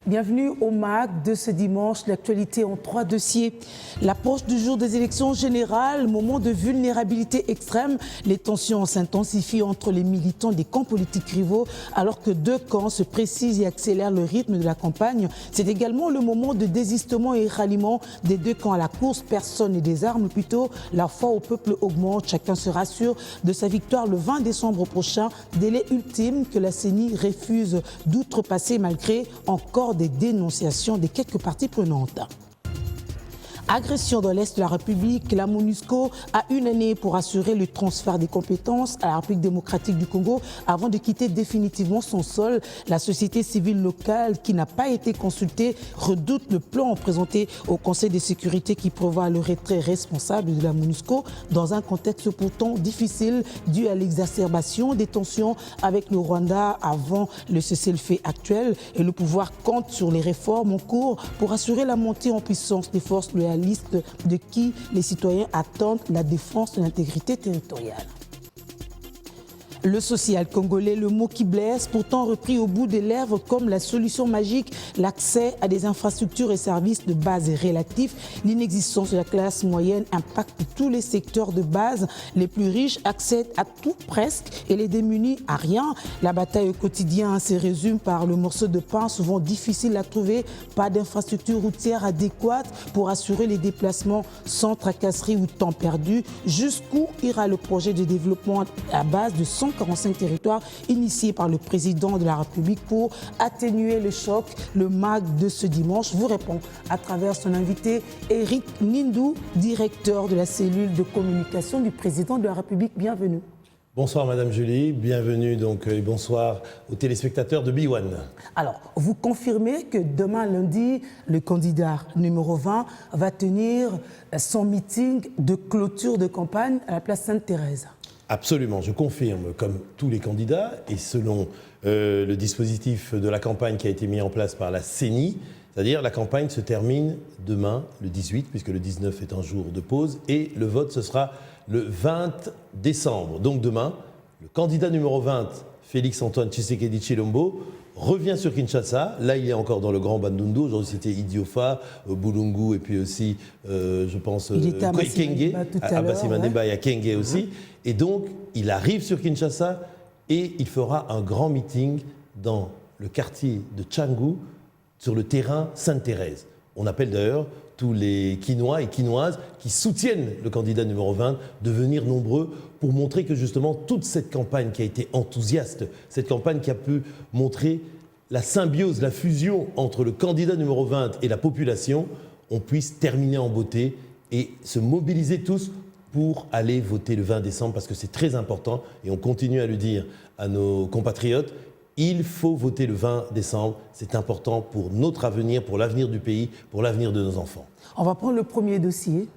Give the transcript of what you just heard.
Bienvenue au MAG de ce dimanche, l'actualité en 3 dossiers. L'approche du jour des élections générales, moment de vulnérabilité extrême, les tensions s'intensifient entre les militants des camps politiques rivaux alors que deux camps se précisent et accélèrent le rythme de la campagne. C'est également le moment de désistement et ralliement des deux camps à la course, personne et des armes, plutôt la foi au peuple augmente, chacun se rassure de sa victoire le 20 décembre prochain, délai ultime que la CENI refuse d'outrepasser malgré encore des dénonciations des quelques parties prenantes. Agression dans l'Est de la République, la MONUSCO a une année pour assurer le transfert des compétences à la République démocratique du Congo avant de quitter définitivement son sol. La société civile locale, qui n'a pas été consultée, redoute le plan présenté au Conseil de sécurité qui prévoit le retrait responsable de la MONUSCO dans un contexte pourtant difficile dû à l'exacerbation des tensions avec le Rwanda avant le cessez-le-feu actuel. Et le pouvoir compte sur les réformes en cours pour assurer la montée en puissance des forces loyalistes de qui les citoyens attendent la défense de l'intégrité territoriale. Le social congolais, le mot qui blesse, pourtant repris au bout des lèvres comme la solution magique, l'accès à des infrastructures et services de base est relatif. L'inexistence de la classe moyenne impacte tous les secteurs de base. Les plus riches accèdent à tout presque et les démunis à rien. La bataille au quotidien se résume par le morceau de pain, souvent difficile à trouver, pas d'infrastructure routière adéquate pour assurer les déplacements sans tracasserie ou temps perdu. Jusqu'où ira le projet de développement à base de 145 territoires initiés par le président de la République pour atténuer le choc? Le MAG de ce dimanche vous répond à travers son invité Eric Nindou, directeur de la cellule de communication du président de la République. Bienvenue. Bonsoir Madame Julie, bienvenue donc et bonsoir aux téléspectateurs de B1. Alors, vous confirmez que demain lundi, le candidat numéro 20 va tenir son meeting de clôture de campagne à la place Sainte-Thérèse? Absolument, je confirme, comme tous les candidats, et selon le dispositif de la campagne qui a été mis en place par la CENI, c'est-à-dire la campagne se termine demain, le 18, puisque le 19 est un jour de pause, et le vote, ce sera le 20 décembre. Donc demain, le candidat numéro 20, Félix-Antoine Tshisekedi Tshilombo, revient sur Kinshasa. Là, il est encore dans le Grand Bandundu. Aujourd'hui, c'était Idiofa, Boulungu, et puis aussi, je pense, Kenge, à Bassi-Mandemba et à Kenge aussi. Et donc, il arrive sur Kinshasa et il fera un grand meeting dans le quartier de Tchangu, sur le terrain Sainte-Thérèse. On appelle d'ailleurs tous les Quinois et Quinoises qui soutiennent le candidat numéro 20 de venir nombreux pour montrer que justement toute cette campagne qui a été enthousiaste, cette campagne qui a pu montrer la symbiose, la fusion entre le candidat numéro 20 et la population, on puisse terminer en beauté et se mobiliser tous pour aller voter le 20 décembre parce que c'est très important et on continue à le dire à nos compatriotes. Il faut voter le 20 décembre, c'est important pour notre avenir, pour l'avenir du pays, pour l'avenir de nos enfants. On va prendre le premier dossier.